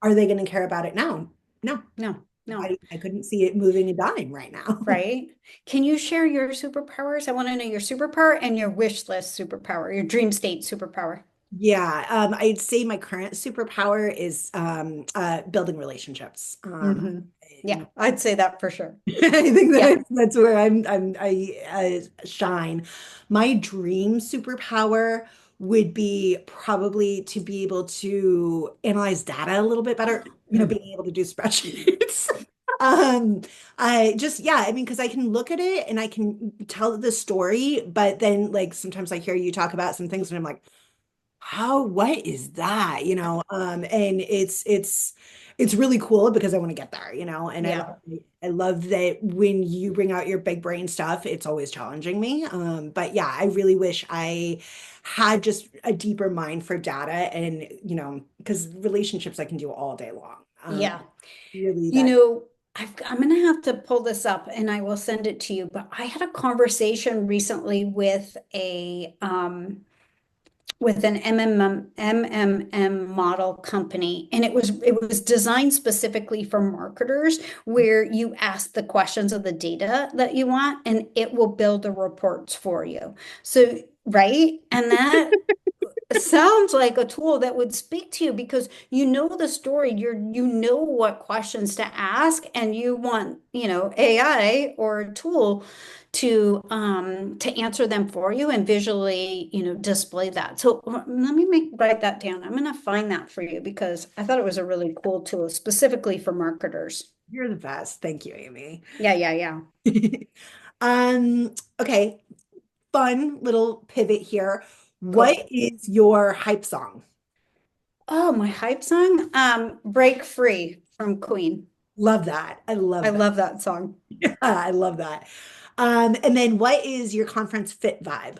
Are they going to care about it now? No. No, no. I couldn't see it moving a dime right now. Right. Can you share your superpowers? I want to know your superpower and your wish list superpower, your dream state superpower. Yeah, I'd say my current superpower is building relationships. Yeah, I'd say that for sure. I think Yeah. that's where I shine. My dream superpower would be probably to be able to analyze data a little bit better, being able to do spreadsheets. Um, I mean, because I can look at it and I can tell the story, but then like sometimes I hear you talk about some things and I'm like, what is that? And it's really cool because I want to get there, and Yeah. I love that when you bring out your big brain stuff, it's always challenging me. But yeah, I really wish I had just a deeper mind for data and, because relationships I can do all day long. Yeah. Really You that know, I'm going to have to pull this up and I will send it to you, but I had a conversation recently with an MMM model company, and it was designed specifically for marketers, where you ask the questions of the data that you want, and it will build the reports for you. So, right, and that sounds like a tool that would speak to you because you know the story, you know what questions to ask, and you want, AI or a tool to answer them for you and visually, display that. So let me write that down. I'm going to find that for you because I thought it was a really cool tool specifically for marketers. you're the best. Thank you, Amy. Yeah, yeah, yeah. Okay, fun little pivot here. What Cool. is your hype song? Oh, my hype song, Break Free from Queen. Love that. I I love that. love that song. I love that. And then what is your conference fit vibe?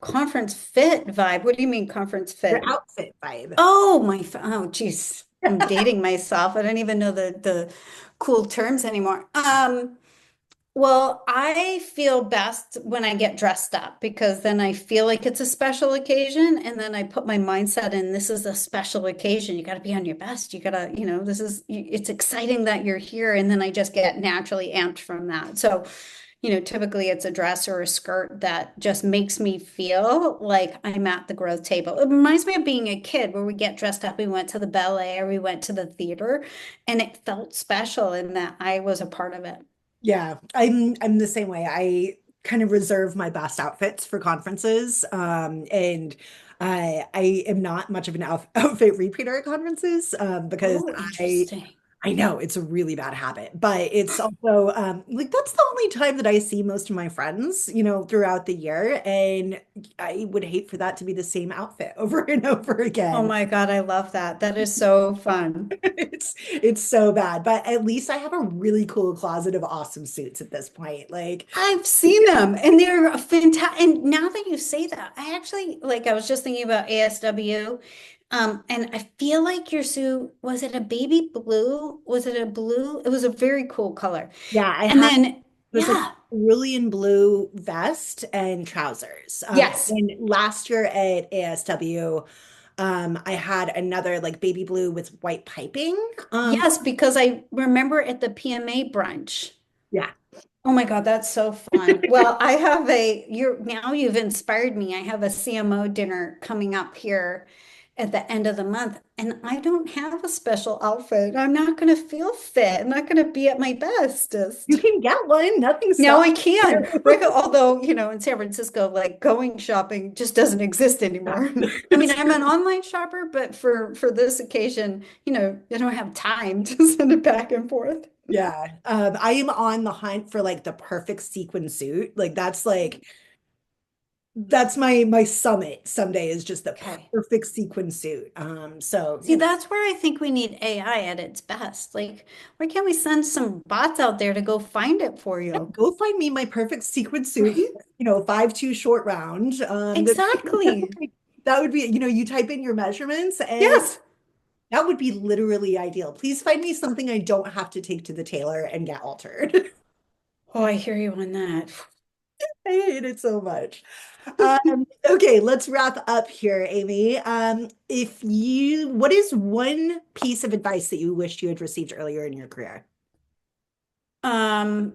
conference fit vibe. What do you mean conference Your fit? outfit vibe. Oh, geez. I'm dating myself. I don't even know the cool terms anymore. Well, I feel best when I get dressed up because then I feel like it's a special occasion, and then I put my mindset in this is a special occasion. You got to be on your best. You got to, it's exciting that you're here. And then I just get naturally amped from that. So, typically it's a dress or a skirt that just makes me feel like I'm at the growth table. It reminds me of being a kid where we get dressed up. We went to the ballet or we went to the theater, and it felt special in that I was a part of it. Yeah, I'm the same way. I kind of reserve my best outfits for conferences. And I am not much of an outfit repeater at conferences because Oh, I interesting. I know it's a really bad habit, but it's also like that's the only time that I see most of my friends, throughout the year. And I would hate for that to be the same outfit over and over Oh again. my God, I love that. That is so fun. It's so bad, but at least I have a really cool closet of awesome suits at this point. Like, I've seen them and they're fantastic. And now that you say that, I actually like I was just thinking about ASW. And I feel like your suit, was it a baby blue? Was it a blue? It was a very cool color. yeah, I And have then, it was like yeah, cerulean blue vest and trousers. yes, And last year at ASW, I had another like baby blue with white piping. Um, yes, because I remember at the PMA brunch. yeah. Oh my God, that's so fun. Well, I have now you've inspired me. I have a CMO dinner coming up here at the end of the month, and I don't have a special outfit. I'm not going to feel fit. I'm not going to be at my You bestest. can get one, nothing No, stops I can. you. Right? Although, in San Francisco, like going shopping just doesn't exist Yeah, anymore. I mean, it's I'm an online shopper, but for this occasion, I don't have time to send it back and forth. yeah. I am on the hunt for like the perfect sequin suit. That's my summit someday is just the Okay. perfect sequin suit. So, See, that's where I think we need AI at its best. Like, why can't we send some bots out there to go find it for yeah, you? go find me my perfect sequin suit, Right? 5'2" short round. Exactly. That would be, you type in your measurements and Yes. that would be literally ideal. Please find me something I don't have to take to the tailor and get altered. Oh, I hear you on that. I hate it so much. Okay, let's wrap up here, Amy. What is one piece of advice that you wished you had received earlier in your career?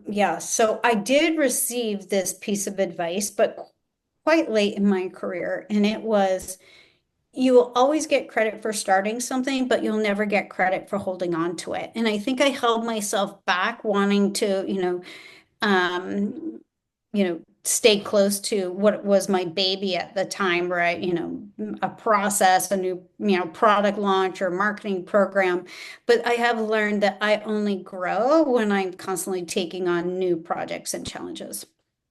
Yeah, so I did receive this piece of advice, but quite late in my career, and it was you will always get credit for starting something, but you'll never get credit for holding on to it. And I think I held myself back wanting to, stay close to what was my baby at the time, right? A process, a new, product launch or marketing program. But I have learned that I only grow when I'm constantly taking on new projects and challenges.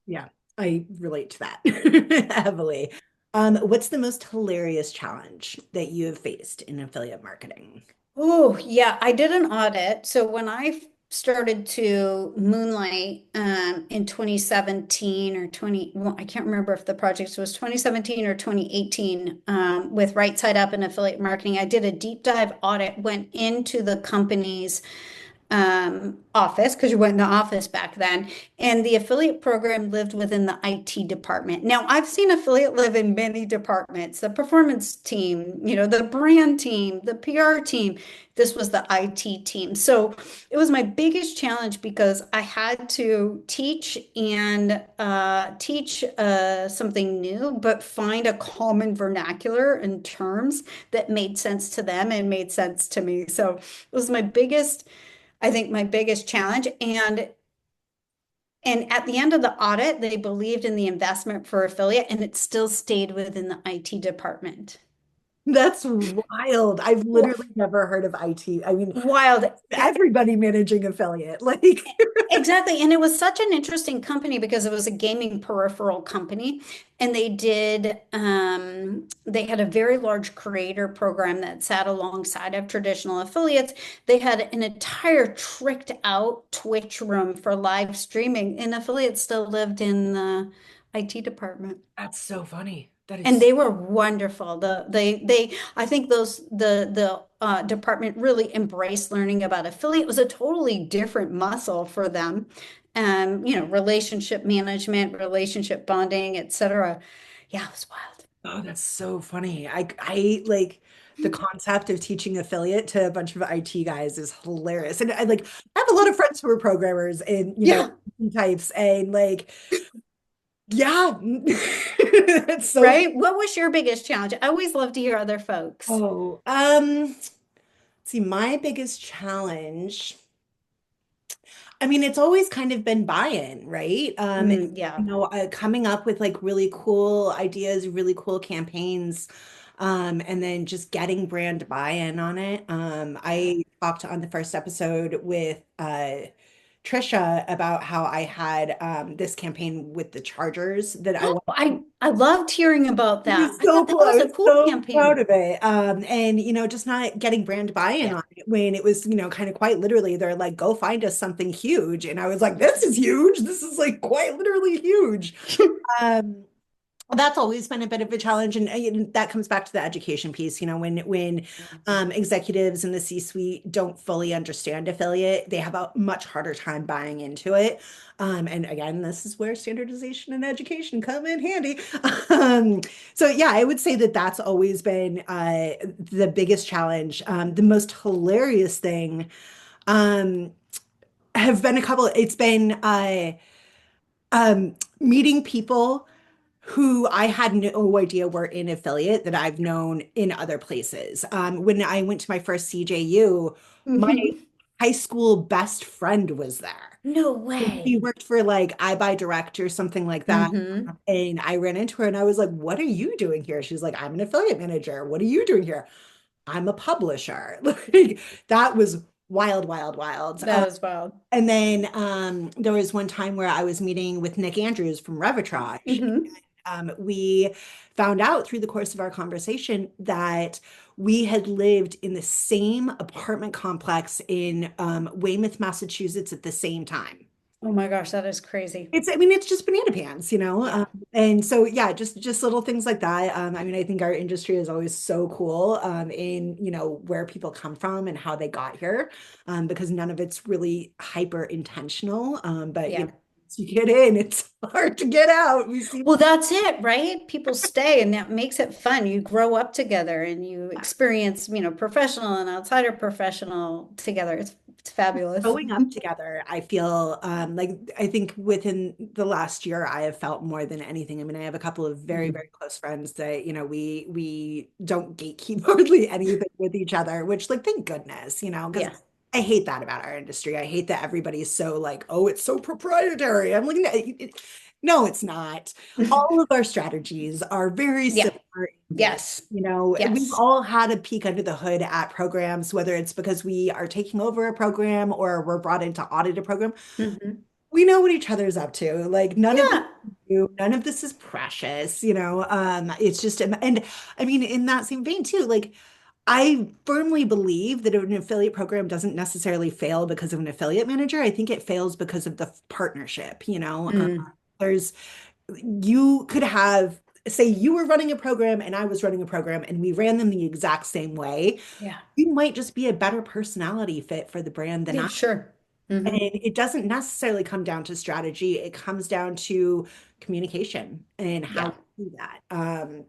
Yeah, I relate to that heavily. What's the most hilarious challenge that you have faced in affiliate marketing? Oh, yeah, I did an audit. So when I started to moonlight in 2017 or 20, well, I can't remember if the project was 2017 or 2018 with Right Side Up and affiliate marketing, I did a deep dive audit, went into the company's office because you went in the office back then. And the affiliate program lived within the IT department. Now, I've seen affiliate live in many departments, the performance team, the brand team, the PR team. This was the IT team. So it was my biggest challenge because I had to teach something new, but find a common vernacular and terms that made sense to them and made sense to me. So it was I think my biggest challenge. And at the end of the audit, they believed in the investment for affiliate and it still stayed within the IT department. That's wild. I've literally never heard of IT. I mean, Wild. everybody managing affiliate. Like, Exactly. And it was such an interesting company because it was a gaming peripheral company. And they had a very large creator program that sat alongside of traditional affiliates. They had an entire tricked out Twitch room for live streaming, and affiliates still lived in the IT department. That's so funny. That And is they were wonderful. I think the department really embraced learning about affiliate. It was a totally different muscle for them. Relationship management, relationship bonding, etc. Yeah, it was wild. oh, that's so funny. I like the concept of teaching affiliate to a bunch of IT guys is hilarious. And I like I have a lot of friends who are programmers and Yeah, types and like yeah, it's so right. What was your biggest challenge? I always love to hear other folks. oh see my biggest challenge. I mean, it's always kind of been buy-in, right? Yeah. Coming up with like really cool ideas, really cool campaigns, and then just getting brand buy-in on it. Yeah. I talked on the first episode with Trisha about how I had this campaign with the Chargers that I Oh, I loved hearing about it that. was I so thought that cool. I was a was cool so proud campaign. of it. And just not getting brand buy-in Yeah. on it when it was, kind of quite literally they're like, go find us something huge. And I was like, this is huge. This is like quite literally huge. Um, that's always been a bit of a challenge, and that comes back to the education piece. When executives in the C-suite don't fully understand affiliate, they have a much harder time buying into it. And again, this is where standardization and education come in handy. Um, so yeah, I would say that that's always been the biggest challenge. The most hilarious thing um, have been a couple. It's been meeting people who I had no idea were in affiliate that I've known in other places. When I went to my first CJU, my Hmm. high school best friend was there. No She way. worked for like iBuyDirect or something like that. Hmm. And I ran into her and I was like, what are you doing here? She's like, I'm an affiliate manager. What are you doing here? I'm a publisher. Like that was wild, wild, wild. That is wild. And then there was one time where I was meeting with Nick Andrews from Revitrage. Hmm. We found out through the course of our conversation that we had lived in the same apartment complex in Weymouth, Massachusetts at the same time. Oh my gosh, that is crazy. I mean, it's just banana pants. Yeah. And so, yeah, just little things like that. I mean, I think our industry is always so cool in, where people come from and how they got here, because none of it's really hyper intentional. But, Yeah. once you get in, it's hard to get out. We see. Well, that's it, right? People stay and that makes it fun. You grow up together and you experience, professional and outsider professional together. It's fabulous. Growing up together, I feel like I think within the last year, I have felt more than anything. I mean, I have a couple of very, Mhm. very close friends that, we don't gatekeep hardly anything with each other, which like thank goodness, because Yeah. I hate that about our industry. I hate that everybody's so like, oh, it's so proprietary. I'm like, no, no, it's not. All of our strategies are very Yeah. similar. Yes. We've Yes. all had a peek under the hood at programs, whether it's because we are taking over a program or we're brought in to audit a program. Hmm. We know what each other's up to. Like none of this Yeah. is new, none of this is precious. It's just and I mean in that same vein too, like I firmly believe that an affiliate program doesn't necessarily fail because of an affiliate manager. I think it fails because of the partnership. Mm. There's you could have, say you were running a program and I was running a program and we ran them the exact same way. Yeah. You might just be a better personality fit for the brand than Yeah, I. sure. And Hmm. it doesn't necessarily come down to strategy. It comes down to communication and how Yeah. to do that.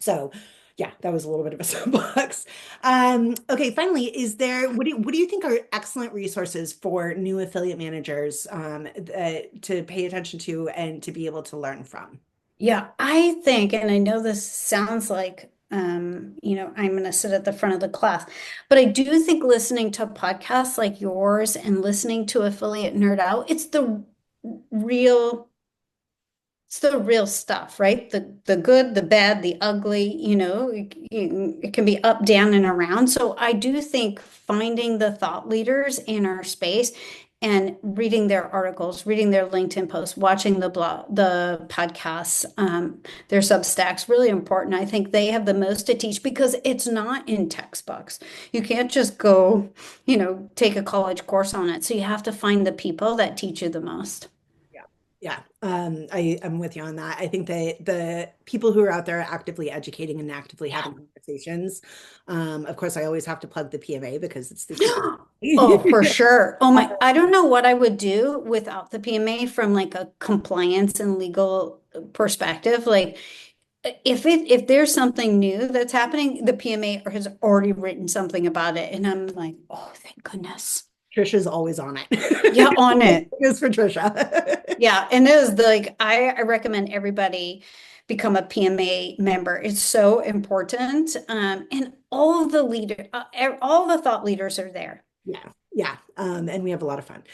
So yeah, that was a little bit of a soapbox. Okay, finally, what do you think are excellent resources for new affiliate managers to pay attention to and to be able to learn from? Yeah, I think, and I know this sounds like, I'm going to sit at the front of the class, but I do think listening to podcasts like yours and listening to Affiliate Nerd Out, real, it's the real stuff, right? The good, the bad, the ugly, it can be up, down, and around. So I do think finding the thought leaders in our space and reading their articles, reading their LinkedIn posts, watching the podcasts, their Substacks, really important. I think they have the most to teach because it's not in textbooks. You can't just go, take a college course on it. So you have to find the people that teach you the most. Yeah. Yeah, I'm with you on that. I think that the people who are out there actively educating and actively having conversations, of course, I always have to plug the PMA because it's the Oh, for PMA. sure. Oh my, I don't know what I would do without the PMA from like a compliance and legal perspective. Like if there's something new that's happening, the PMA has already written something about it. And I'm like, oh, thank goodness. Trisha's always on Yeah, it. on it. It's for Trisha. Yeah, and it is like I recommend everybody become a PMA member. It's so important. And all of the all the thought leaders are there. Yeah, yeah. And we have a lot of fun.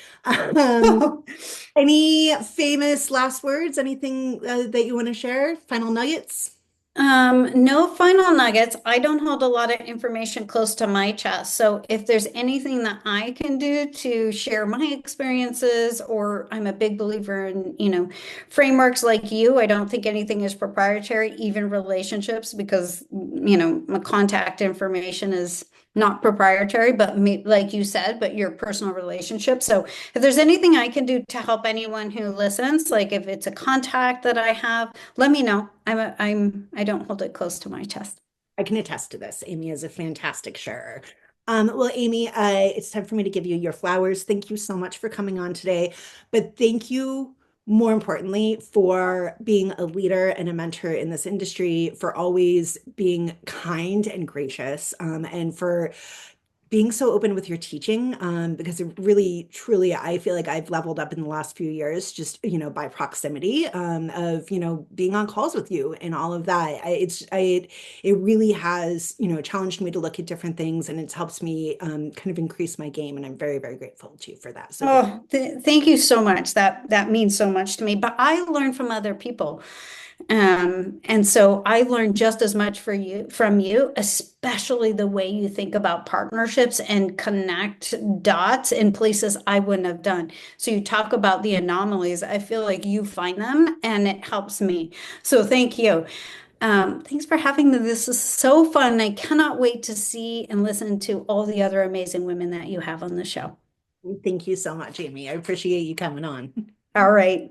Any famous last words? Anything that you want to share? Final nuggets? No final nuggets. I don't hold a lot of information close to my chest. So if there's anything that I can do to share my experiences, or I'm a big believer in, frameworks like you, I don't think anything is proprietary, even relationships, because, my contact information is not proprietary, but like you said, but your personal relationship. So if there's anything I can do to help anyone who listens, like if it's a contact that I have, let me know. I don't hold it close to my chest. I can attest to this. Amy is a fantastic sharer. Well, Amy, it's time for me to give you your flowers. Thank you so much for coming on today. But thank you, more importantly, for being a leader and a mentor in this industry, for always being kind and gracious, and for being so open with your teaching, because it really, truly, I feel like I've leveled up in the last few years, just, by proximity, of, being on calls with you and all of that. It really has, challenged me to look at different things, and it's helped me, kind of increase my game. And I'm very, very grateful to you for that. So thank you. Oh, thank you so much. That means so much to me. But I learn from other people. And so I learned just as much from you, especially the way you think about partnerships and connect dots in places I wouldn't have done. So you talk about the anomalies. I feel like you find them and it helps me. So thank you. Thanks for having me. This is so fun. I cannot wait to see and listen to all the other amazing women that you have on the show. Thank you so much, Amy. I appreciate you coming on. All right.